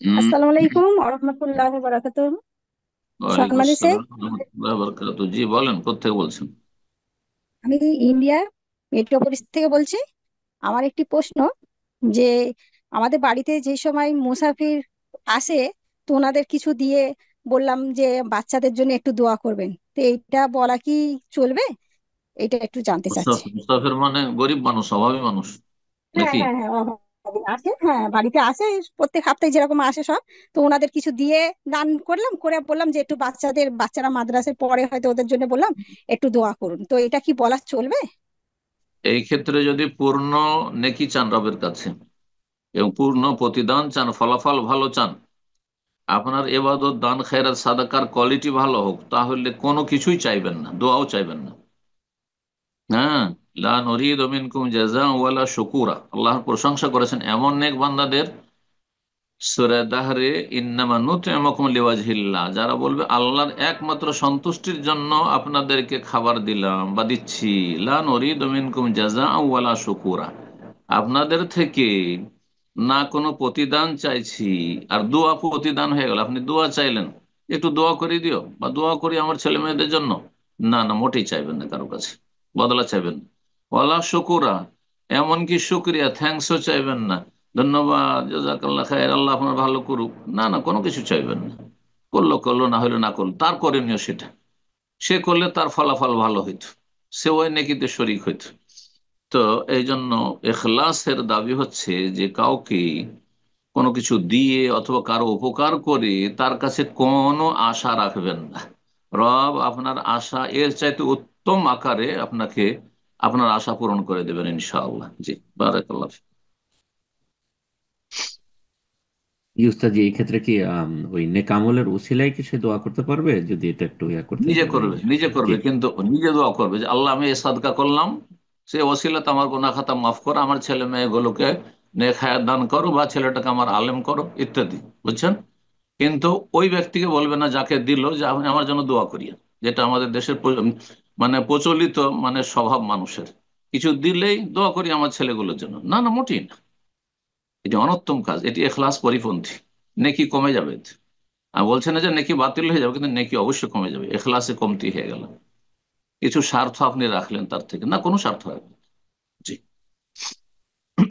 আসসালামু আলাইকুম আরহামতুল্লাহ বারাকাতুহ। ওয়ালাইকুম সম্মানিত শেখ, আসসালাম রহমতুল্লাহ বরকাতুহ। জি বলেন, কোত্থেকে বলছেন? আমি ইন্ডিয়া মেট্রোপলিস থেকে বলছি। আমার একটি প্রশ্ন যে আমাদের বাড়িতে যে সময় মুসাফির আসে, তো ওনাদের কিছু দিয়ে বললাম যে বাচ্চাদের জন্য একটু দোয়া করবেন, তো এইটা বলা কি চলবে? এটা একটু জানতে চাচ্ছি। মুসাফির মানে গরিব মানুষ, অভাবী মানুষ হ্যাঁ, নাকি? হ্যাঁ, হ্যাঁ, আসে, হ্যাঁ, বাড়িতে আসে, প্রত্যেক সপ্তাহে যেরকম আসে সব। তো ওনাদের কিছু দিয়ে দান করলাম, করে বললাম যে একটু বাচ্চারা মাদ্রাসায় পড়ে, হয়তো ওদের জন্য বললাম একটু দোয়া করুন, তো এটা কি বলা চলবে? এই ক্ষেত্রে যদি পূর্ণ নেকি চান রবের কাছে এবং পূর্ণ প্রতিদান চান, ফলাফল ভালো চান, আপনার এবাদত দান খেরাত সাদাকার কোয়ালিটি ভালো হোক, তাহলে কোনো কিছুই চাইবেন না, দোয়াও চাইবেন না। হ্যাঁ, লা নুরিদু মিনকুম জাযাআ ওয়ালা শুকুরা, আল্লাহর প্রশংসা করেছেন এমন নেক বান্দাদের সূরা দাহরে, ইন্নামা নুতইমুকুম লিওয়াজহিল্লাহ, যারা বলবে আল্লাহর একমাত্র সন্তুষ্টির জন্য আপনাদেরকে খাবার দিলাম বা দিচ্ছি। লা নুরিদু মিনকুম জাযাআ ওয়ালা শুকুরা, আপনাদের থেকে না কোনো প্রতিদান চাইছি। আর দোয়া প্রতিদান হয়ে গেল, আপনি দোয়া চাইলেন, একটু দোয়া করে দিও বা দোয়া করি আমার ছেলে মেয়েদের জন্য, না না, মোটেই চাইবেন না কারো কাছে, বদলা চাইবেন না। ওয়ালা শুকুরা, এমনকি শুক্রিয়া থ্যাঙ্কসও চাইবেন না, ধন্যবাদ জাযাকাল্লাহ খায়ের, আল্লাহ আপনার ভালো করুক, না না, কোনো কিছু চাইবেন না। করলো করলো, না হলে না করলো, তার করণীয় সেটা। সে করলে তার ফলাফল ভালো হইতো, সে ওই নেকিতে শরিক হইতো। তো এই জন্য এখলাসের দাবি হচ্ছে যে কাউকে কোনো কিছু দিয়ে অথবা কারো উপকার করে তার কাছে কোনো আশা রাখবেন না। রব আপনার আশা এর চাইতে উত্তম আকারে আপনাকে আপনার আশা পূরণ করে দেবেন ইনশাআল্লাহ। জি, বারাকাল্লাহ। ইউস্তাজি, এই ক্ষেত্রে কি ওই নেক আমলের উসিলায় কি সে দোয়া করতে পারবে? যদি এটা একটু ইয়া করতেন নিজে তাহলে করবে, নিজে জি। করবে, কিন্তু নিজে দোয়া করবে যে আল্লাহ আমি এই সাদকা করলাম, সে ওসিলাতে আমার গুনাহ খাতা মাফ করো, আমার ছেলে মেয়েগুলোকে নেক হায়াত দান করো, বা ছেলেটাকে আমার আলেম করো, ইত্যাদি। বুঝছেন? কিন্তু ওই ব্যক্তিকে বলবে না যাকে দিল যে আপনি আমার জন্য দোয়া করিয়ে, যেটা আমাদের দেশের মানে প্রচলিত মানে স্বভাব মানুষের, কিছু দিলেই দোয়া করি আমার ছেলেগুলোর জন্য, না না, মোটেই না। এটি অনর্থম কাজ, এটি এখলাস পরিপন্থী। নেকি কমে যাবে এতে। আমি বলছি না যে নেকি বাতিল হয়ে যাবে, কিন্তু নেকি অবশ্যই কমে যাবে, এখলাসে কমতি হয়ে গেল। কিছু স্বার্থ আপনি রাখলেন তার থেকে, না কোনো স্বার্থ রাখবেন